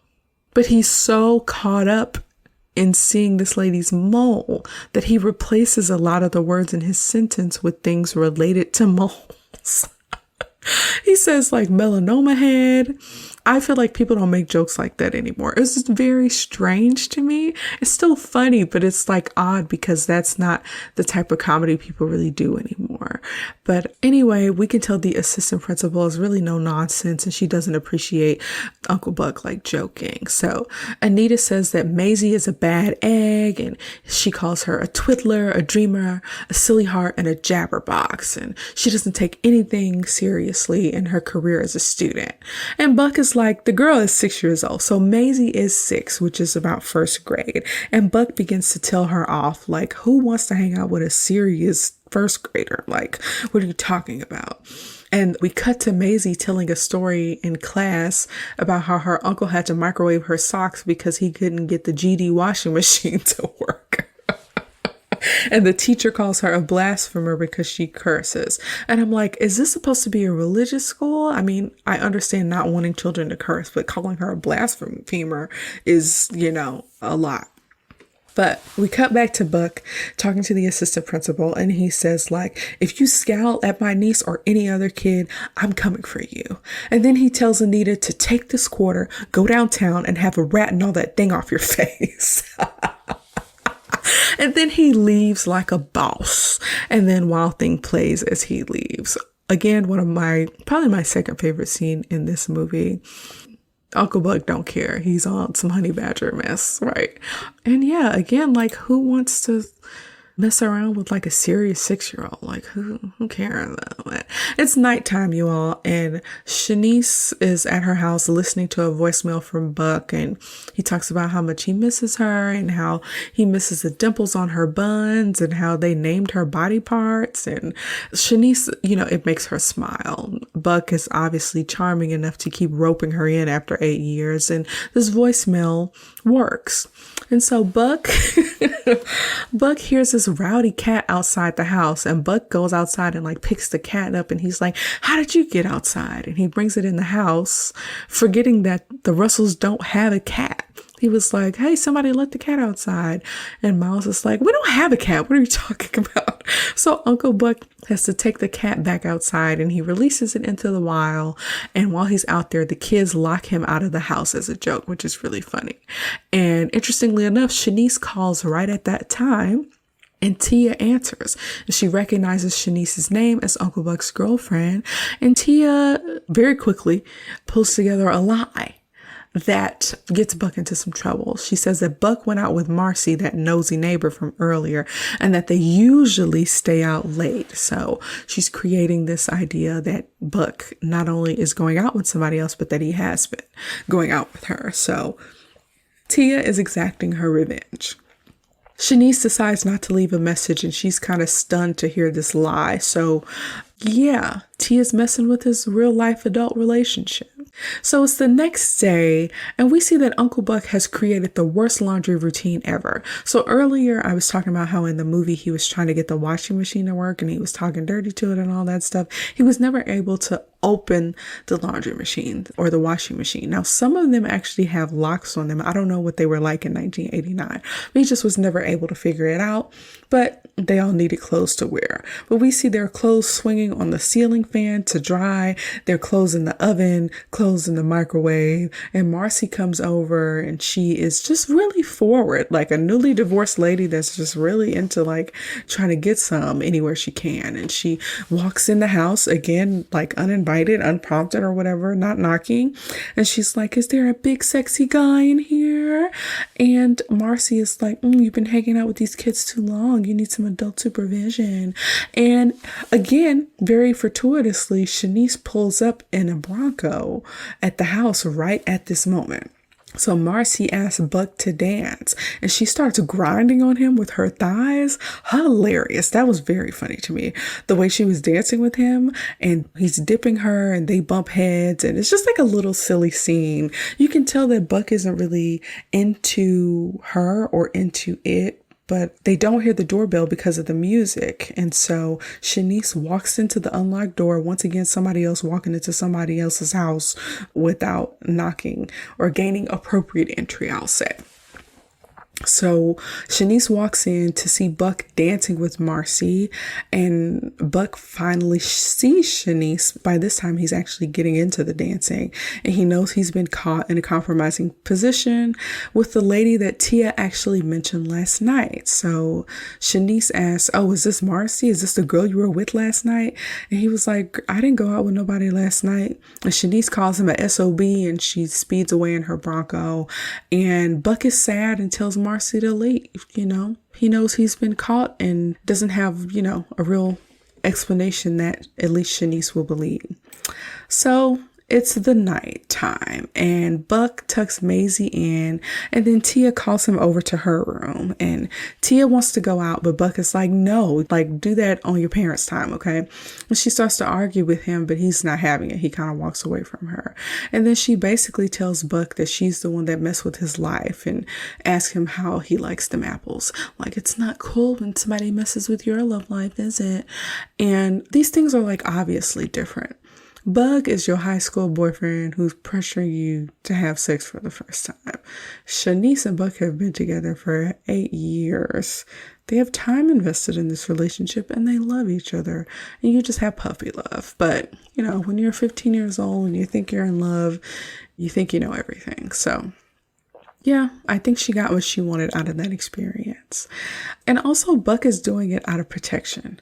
But he's so caught up in seeing this lady's mole that he replaces a lot of the words in his sentence with things related to moles. He says like melanoma head. I feel like people don't make jokes like that anymore. It's just very strange to me. It's still funny, but it's like odd because that's not the type of comedy people really do anymore. But anyway, we can tell the assistant principal is really no nonsense and she doesn't appreciate Uncle Buck like joking. So Anita says that Maisie is a bad egg and she calls her a twiddler, a dreamer, a silly heart, and a jabberbox. And she doesn't take anything seriously in her career as a student. And Buck is like, the girl is 6 years old. So Maisie is 6, which is about first grade. And Buck begins to tell her off like, who wants to hang out with a serious first grader. Like, what are you talking about? And we cut to Maisie telling a story in class about how her uncle had to microwave her socks because he couldn't get the GD washing machine to work. And the teacher calls her a blasphemer because she curses. And I'm like, is this supposed to be a religious school? I mean, I understand not wanting children to curse, but calling her a blasphemer is, a lot. But we cut back to Buck talking to the assistant principal, and he says, like, if you scowl at my niece or any other kid, I'm coming for you. And then he tells Anita to take this quarter, go downtown, and have a rat and all that thing off your face. And then he leaves like a boss. And then Wild Thing plays as he leaves. Again, probably my second favorite scene in this movie. Uncle Buck don't care. He's on some honey badger mess, right? And yeah, again, like, who wants to mess around with like a serious 6-year-old? Like, who cares? It's nighttime, you all, and Shanice is at her house listening to a voicemail from Buck, and he talks about how much he misses her and how he misses the dimples on her buns and how they named her body parts. And Shanice, it makes her smile. Buck is obviously charming enough to keep roping her in after 8 years, and this voicemail works. And so Buck hears this rowdy cat outside the house, and Buck goes outside and like picks the cat up, and he's like, how did you get outside? And he brings it in the house, forgetting that the Russells don't have a cat. He was like, hey, somebody let the cat outside. And Miles is like, we don't have a cat. What are you talking about? So Uncle Buck has to take the cat back outside, and he releases it into the wild. And while he's out there, the kids lock him out of the house as a joke, which is really funny. And interestingly enough, Shanice calls right at that time. And Tia answers, and she recognizes Shanice's name as Uncle Buck's girlfriend. And Tia very quickly pulls together a lie that gets Buck into some trouble. She says that Buck went out with Marcy, that nosy neighbor from earlier, and that they usually stay out late. So she's creating this idea that Buck not only is going out with somebody else, but that he has been going out with her. So Tia is exacting her revenge. Shanice decides not to leave a message, and she's kind of stunned to hear this lie. So yeah, Tia's messing with his real life adult relationship. So it's the next day, and we see that Uncle Buck has created the worst laundry routine ever. So earlier I was talking about how in the movie he was trying to get the washing machine to work, and he was talking dirty to it and all that stuff. He was never able to open the laundry machine or the washing machine. Now, some of them actually have locks on them. I don't know what they were like in 1989. He just was never able to figure it out, but they all needed clothes to wear. But we see their clothes swinging on the ceiling fan to dry, their clothes in the oven, clothes in the microwave, and Marcy comes over, and she is just really forward, like a newly divorced lady that's just really into like trying to get some anywhere she can. And she walks in the house again, like uninvited, unprompted or whatever, not knocking. And she's like, is there a big sexy guy in here? And Marcy is like, you've been hanging out with these kids too long. You need some adult supervision. And again, very fortuitously, Shanice pulls up in a Bronco at the house right at this moment. So Marcy asks Buck to dance, and she starts grinding on him with her thighs. Hilarious. That was very funny to me. The way she was dancing with him, and he's dipping her, and they bump heads, and it's just like a little silly scene. You can tell that Buck isn't really into her or into it, but they don't hear the doorbell because of the music. And so Shanice walks into the unlocked door. Once again, somebody else walking into somebody else's house without knocking or gaining appropriate entry, I'll say. So Shanice walks in to see Buck dancing with Marcy, and Buck finally sees Shanice. By this time, he's actually getting into the dancing, and he knows he's been caught in a compromising position with the lady that Tia actually mentioned last night. So Shanice asks, oh, is this Marcy? Is this the girl you were with last night? And he was like, I didn't go out with nobody last night. And Shanice calls him a SOB, and she speeds away in her Bronco, and Buck is sad and tells Marcy to leave. He knows he's been caught and doesn't have, a real explanation that at least Shanice will believe. So It's the night time and Buck tucks Maisie in, and then Tia calls him over to her room, and Tia wants to go out, but Buck is like, no, like do that on your parents' time, okay? And she starts to argue with him, but he's not having it. He kind of walks away from her. And then she basically tells Buck that she's the one that messed with his life and asks him how he likes them apples. Like, it's not cool when somebody messes with your love life, is it? And these things are like obviously different. Bug is your high school boyfriend who's pressuring you to have sex for the first time. Shanice and Buck have been together for 8 years. They have time invested in this relationship and they love each other. And you just have puppy love. But, you know, when you're 15 years old and you think you're in love, you think you know everything. So, yeah, I think she got what she wanted out of that experience. And also, Buck is doing it out of protection.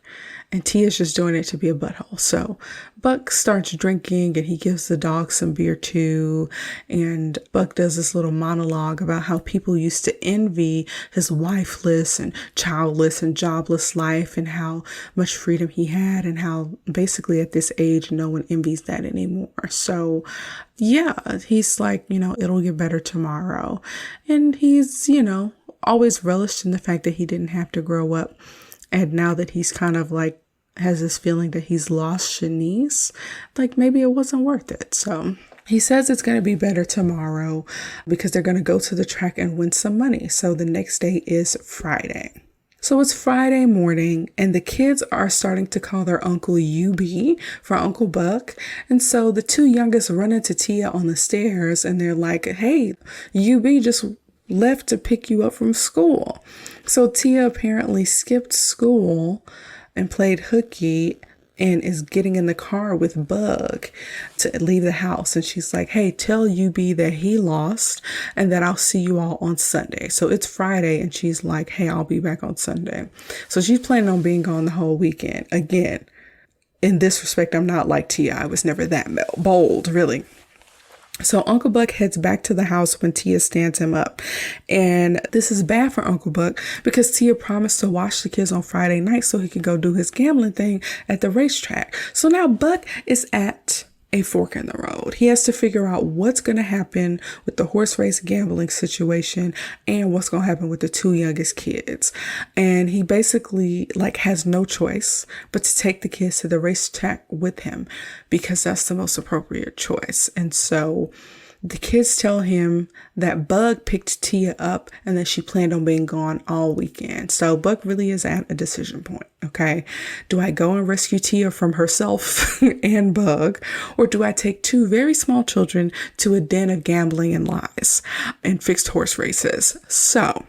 And Tia's just doing it to be a butthole. So Buck starts drinking and he gives the dog some beer too. And Buck does this little monologue about how people used to envy his wifeless and childless and jobless life and how much freedom he had and how basically at this age, no one envies that anymore. So yeah, he's like, you know, it'll get better tomorrow. And he's, you know, always relished in the fact that he didn't have to grow up. And now that he's kind of like has this feeling that he's lost Shanice, like maybe it wasn't worth it. So he says it's going to be better tomorrow because they're going to go to the track and win some money. So the next day is Friday. So it's Friday morning and the kids are starting to call their uncle UB for Uncle Buck. And so the two youngest run into Tia on the stairs and they're like, hey, UB just left to pick you up from school. So Tia apparently skipped school and played hooky and is getting in the car with Bug to leave the house. And she's like, hey, tell UB that he lost and that I'll see you all on Sunday. So it's Friday and she's like, hey, I'll be back on Sunday. So she's planning on being gone the whole weekend. Again, in this respect, I'm not like Tia. I was never that bold, really. So Uncle Buck heads back to the house when Tia stands him up. And this is bad for Uncle Buck because Tia promised to watch the kids on Friday night so he could go do his gambling thing at the racetrack. So now Buck is at a fork in the road. He has to figure out what's going to happen with the horse race gambling situation and what's going to happen with the two youngest kids. And he basically like has no choice but to take the kids to the racetrack with him because that's the most appropriate choice. And so the kids tell him that Bug picked Tia up and that she planned on being gone all weekend. So Buck really is at a decision point, okay? Do I go and rescue Tia from herself and Bug, or do I take two very small children to a den of gambling and lies and fixed horse races? So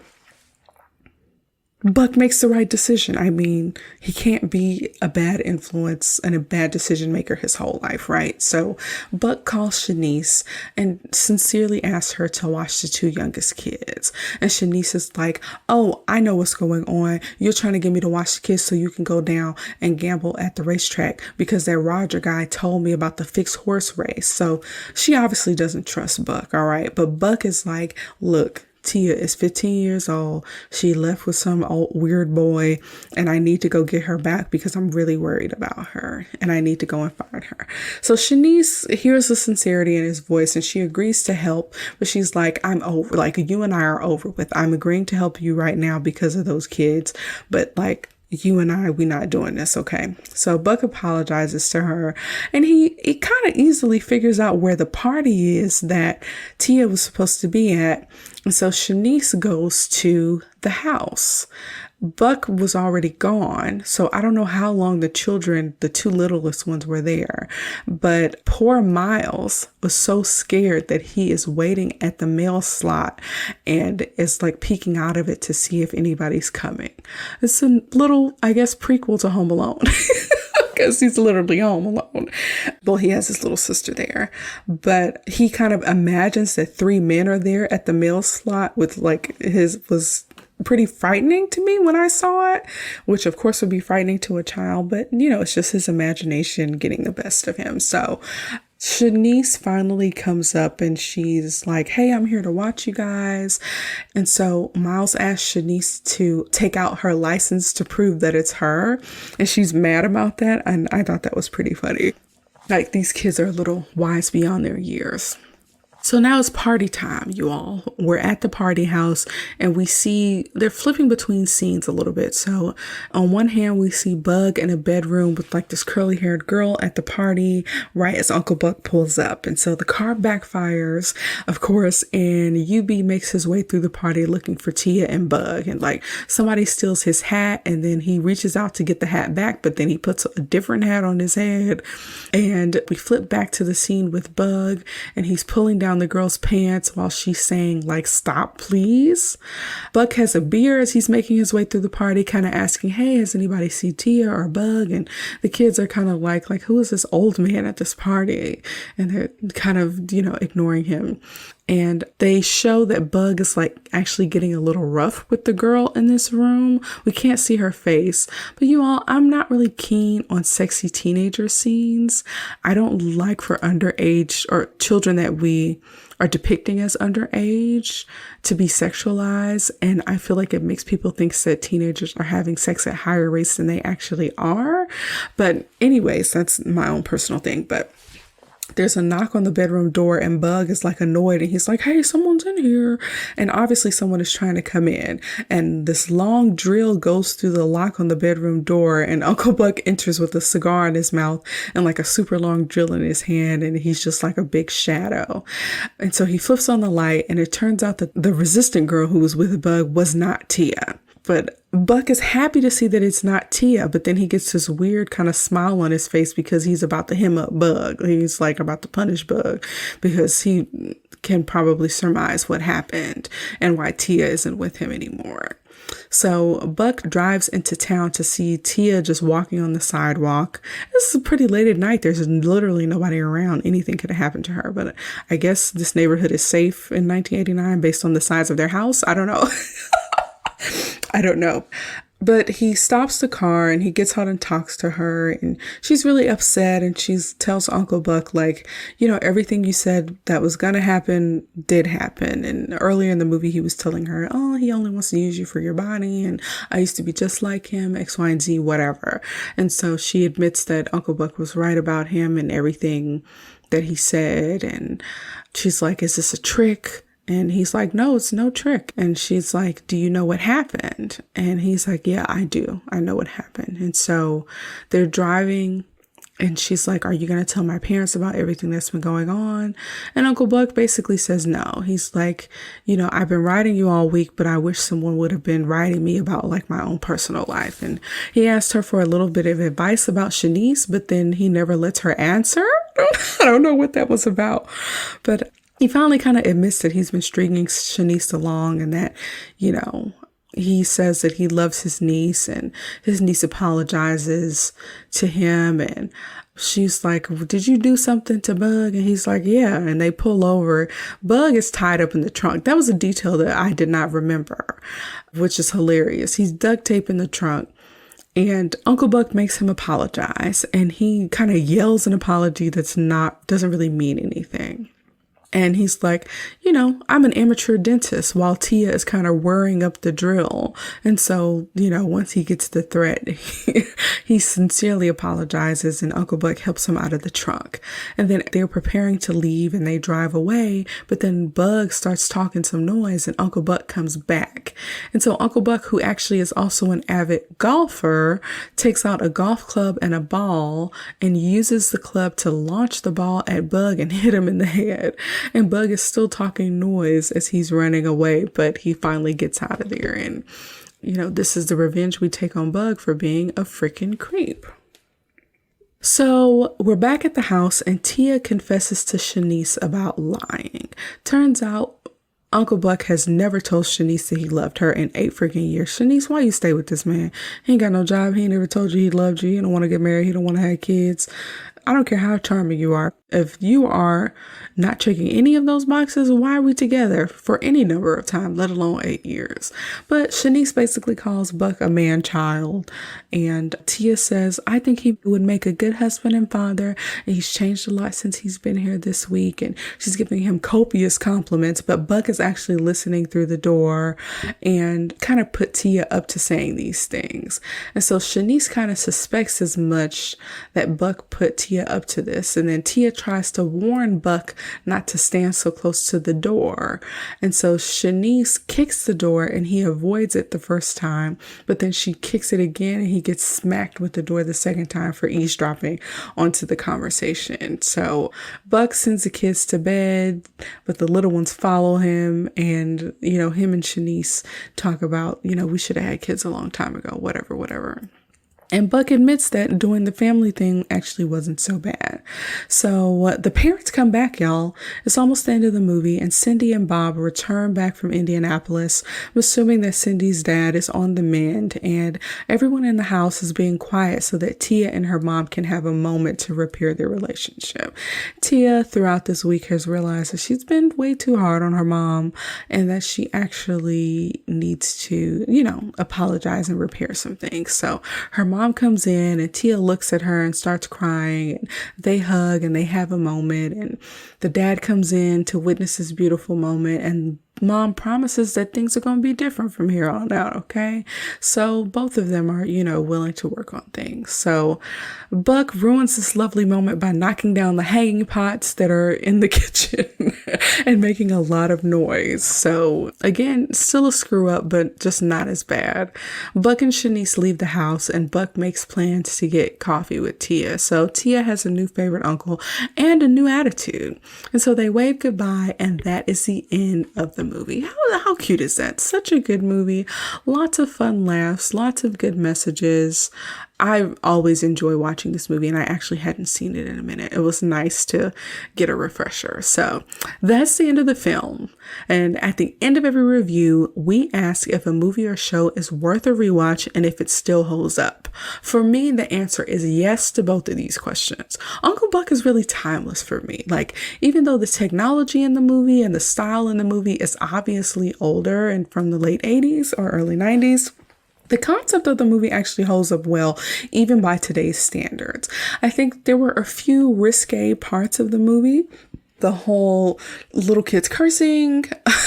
Buck makes the right decision. I mean, he can't be a bad influence and a bad decision maker his whole life, right? So Buck calls Shanice and sincerely asks her to watch the two youngest kids. And Shanice is like, oh, I know what's going on. You're trying to get me to watch the kids so you can go down and gamble at the racetrack because that Roger guy told me about the fixed horse race. So she obviously doesn't trust Buck, all right? But Buck is like, look, Tia is 15 years old. She left with some old weird boy and I need to go get her back because I'm really worried about her and I need to go and find her. So Shanice hears the sincerity in his voice and she agrees to help, but she's like, I'm over, like you and I are over with. I'm agreeing to help you right now because of those kids, but like you and I, we're not doing this, okay? So Buck apologizes to her and he kind of easily figures out where the party is that Tia was supposed to be at. And so Shanice goes to the house. Buck was already gone, so I don't know how long the children, the two littlest ones, were there. But poor Miles was so scared that he is waiting at the mail slot and is like peeking out of it to see if anybody's coming. It's a little, I guess, prequel to Home Alone. Because he's literally home alone. Well, he has his little sister there. But he kind of imagines that 3 men are there at the mail slot with like was pretty frightening to me when I saw it, which of course would be frightening to a child, but you know, it's just his imagination getting the best of him. So Shanice finally comes up and she's like, hey, I'm here to watch you guys. And so Miles asks Shanice to take out her license to prove that it's her. And she's mad about that. And I thought that was pretty funny. Like, these kids are a little wise beyond their years. So now it's party time, you all. We're at the party house and we see they're flipping between scenes a little bit. So on one hand, we see Bug in a bedroom with like this curly haired girl at the party right as Uncle Buck pulls up. And so the car backfires, of course, and UB makes his way through the party looking for Tia and Bug. And like somebody steals his hat and then he reaches out to get the hat back, but then he puts a different hat on his head. And we flip back to the scene with Bug and he's pulling down the girl's pants while she's saying like, "Stop, please." Buck has a beer as he's making his way through the party, kind of asking, "Hey, has anybody seen Tia or Bug?" And the kids are kind of like, who is this old man at this party? And they're kind of, ignoring him. And they show that Bug is like actually getting a little rough with the girl in this room. We can't see her face, but you all, I'm not really keen on sexy teenager scenes. I don't like for underage or children that we are depicting as underage to be sexualized. And I feel like it makes people think that teenagers are having sex at higher rates than they actually are. But anyways, that's my own personal thing. But there's a knock on the bedroom door and Bug is like annoyed and he's like, "Hey, someone's in here." And obviously someone is trying to come in. And this long drill goes through the lock on the bedroom door and Uncle Buck enters with a cigar in his mouth and like a super long drill in his hand. And he's just like a big shadow. And so he flips on the light and it turns out that the resistant girl who was with Bug was not Tia. But Buck is happy to see that it's not Tia, but then he gets this weird kind of smile on his face because he's about to hem up Bug. He's like about to punish Bug because he can probably surmise what happened and why Tia isn't with him anymore. So Buck drives into town to see Tia just walking on the sidewalk. This is pretty late at night. There's literally nobody around. Anything could have happened to her. But I guess this neighborhood is safe in 1989 based on the size of their house. I don't know. I don't know. But he stops the car and he gets out and talks to her and she's really upset and she tells Uncle Buck, like, everything you said that was going to happen did happen. And earlier in the movie, he was telling her, "Oh, he only wants to use you for your body. And I used to be just like him, X, Y, and Z, whatever." And so she admits that Uncle Buck was right about him and everything that he said. And she's like, "Is this a trick?" And he's like, "No, it's no trick." And she's like, "Do you know what happened?" And he's like, "Yeah, I do. I know what happened." And so they're driving and she's like, "Are you going to tell my parents about everything that's been going on?" And Uncle Buck basically says no. He's like, "I've been writing you all week, but I wish someone would have been writing me about like my own personal life." And he asked her for a little bit of advice about Shanice, but then he never lets her answer. I don't know what that was about, but he finally kind of admits that he's been stringing Shanice along and that, he says that he loves his niece and his niece apologizes to him. And she's like, "Did you do something to Bug?" And he's like, "Yeah." And they pull over. Bug is tied up in the trunk. That was a detail that I did not remember, which is hilarious. He's duct tape in the trunk. And Uncle Buck makes him apologize. And he kind of yells an apology doesn't really mean anything. And he's like, "I'm an amateur dentist," while Tia is kind of whirring up the drill. And so, once he gets the threat, he sincerely apologizes and Uncle Buck helps him out of the trunk. And then they're preparing to leave and they drive away. But then Bug starts talking some noise and Uncle Buck comes back. And so Uncle Buck, who actually is also an avid golfer, takes out a golf club and a ball and uses the club to launch the ball at Bug and hit him in the head. And Bug is still talking noise as he's running away, but he finally gets out of there. And, this is the revenge we take on Bug for being a freaking creep. So we're back at the house and Tia confesses to Shanice about lying. Turns out Uncle Buck has never told Shanice that he loved her in 8 freaking years. "Shanice, why you stay with this man? He ain't got no job. He ain't never told you he loved you. He don't want to get married. He don't want to have kids. I don't care how charming you are. If you are not checking any of those boxes, why are we together for any number of time, let alone 8 years?" But Shanice basically calls Buck a man-child. And Tia says, "I think he would make a good husband and father. And he's changed a lot since he's been here this week." And she's giving him copious compliments. But Buck is actually listening through the door and kind of put Tia up to saying these things. And so Shanice kind of suspects as much that Buck put Tia Tia up to this. And then Tia tries to warn Buck not to stand so close to the door. And so Shanice kicks the door and he avoids it the first time, but then she kicks it again and he gets smacked with the door the second time for eavesdropping onto the conversation. So Buck sends the kids to bed, but the little ones follow him, and, him and Shanice talk about, we should have had kids a long time ago, whatever. And Buck admits that doing the family thing actually wasn't so bad. So the parents come back, y'all. It's almost the end of the movie, and Cindy and Bob return back from Indianapolis. I'm assuming that Cindy's dad is on the mend, and everyone in the house is being quiet so that Tia and her mom can have a moment to repair their relationship. Tia, throughout this week, has realized that she's been way too hard on her mom and that she actually needs to, apologize and repair some things. So her mom comes in and Tia looks at her and starts crying, and they hug and they have a moment, and the dad comes in to witness this beautiful moment, and Mom promises that things are going to be different from here on out, okay? So both of them are, willing to work on things. So Buck ruins this lovely moment by knocking down the hanging pots that are in the kitchen and making a lot of noise. So again, still a screw up, but just not as bad. Buck and Shanice leave the house, and Buck makes plans to get coffee with Tia. So Tia has a new favorite uncle and a new attitude. And so they wave goodbye, and that is the end of the movie. How cute is that? Such a good movie. Lots of fun laughs, lots of good messages. I always enjoy watching this movie, and I actually hadn't seen it in a minute. It was nice to get a refresher. So that's the end of the film. And at the end of every review, we ask if a movie or show is worth a rewatch and if it still holds up. For me, the answer is yes to both of these questions. Uncle Buck is really timeless for me. Like, even though the technology in the movie and the style in the movie is obviously older and from the late 80s or early 90s, the concept of the movie actually holds up well, even by today's standards. I think there were a few risque parts of the movie. The whole little kids cursing,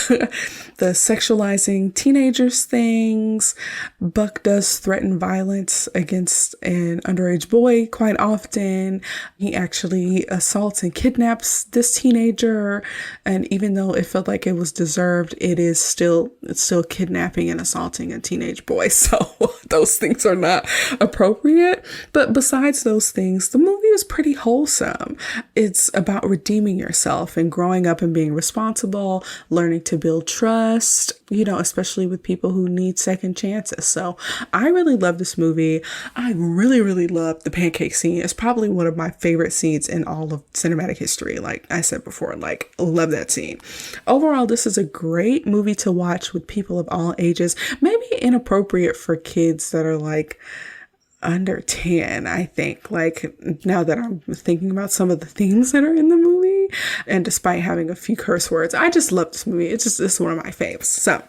the sexualizing teenagers things. Buck does threaten violence against an underage boy quite often. He actually assaults and kidnaps this teenager. And even though it felt like it was deserved, it's still kidnapping and assaulting a teenage boy. So those things are not appropriate. But besides those things, the movie is pretty wholesome. It's about redeeming yourself and growing up and being responsible, learning to build trust, especially with people who need second chances. So I really love this movie. I really, really love the pancake scene. It's probably one of my favorite scenes in all of cinematic history. Like I said before, love that scene. Overall, this is a great movie to watch with people of all ages. Maybe inappropriate for kids that are under 10, I think. Now that I'm thinking about some of the themes that are in the movie, and despite having a few curse words, I just love this movie. It's one of my faves. So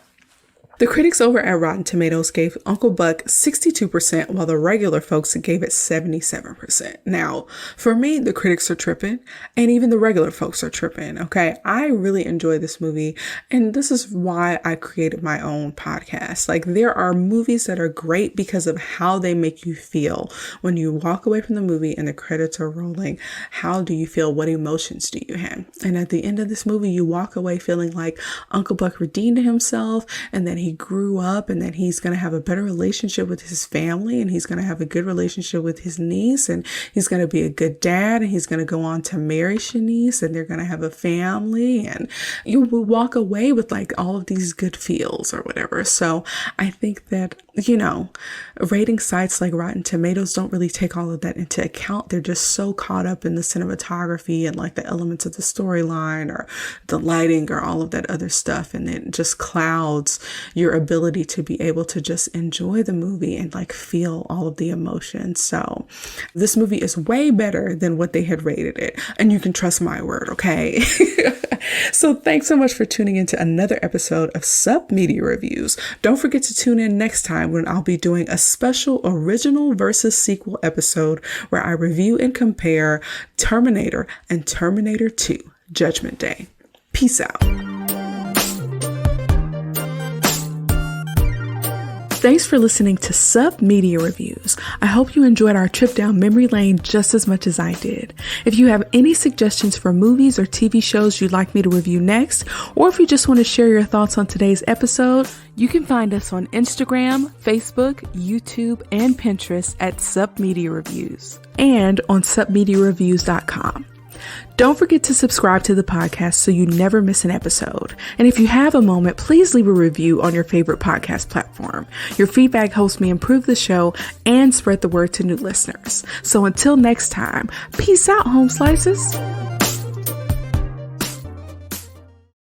the critics over at Rotten Tomatoes gave Uncle Buck 62%, while the regular folks gave it 77%. Now, for me, the critics are tripping, and even the regular folks are tripping, okay? I really enjoy this movie, and this is why I created my own podcast. There are movies that are great because of how they make you feel. When you walk away from the movie and the credits are rolling, how do you feel? What emotions do you have? And at the end of this movie, you walk away feeling like Uncle Buck redeemed himself, and that he grew up, and that he's going to have a better relationship with his family, and he's going to have a good relationship with his niece, and he's going to be a good dad, and he's going to go on to marry Shanice, and they're going to have a family, and you will walk away with all of these good feels or whatever. So I think that, rating sites like Rotten Tomatoes don't really take all of that into account. They're just so caught up in the cinematography and the elements of the storyline or the lighting or all of that other stuff, and it just clouds your ability to be able to just enjoy the movie and feel all of the emotions. So this movie is way better than what they had rated it. And you can trust my word, okay? So thanks so much for tuning into another episode of Sup Media Reviews. Don't forget to tune in next time when I'll be doing a special original versus sequel episode where I review and compare Terminator and Terminator 2: Judgment Day. Peace out. Thanks for listening to Sub Media Reviews. I hope you enjoyed our trip down memory lane just as much as I did. If you have any suggestions for movies or TV shows you'd like me to review next, or if you just want to share your thoughts on today's episode, you can find us on Instagram, Facebook, YouTube, and Pinterest at Sub Media Reviews, and on submediareviews.com. Don't forget to subscribe to the podcast so you never miss an episode. And if you have a moment, please leave a review on your favorite podcast platform. Your feedback helps me improve the show and spread the word to new listeners. So until next time, peace out, home slices.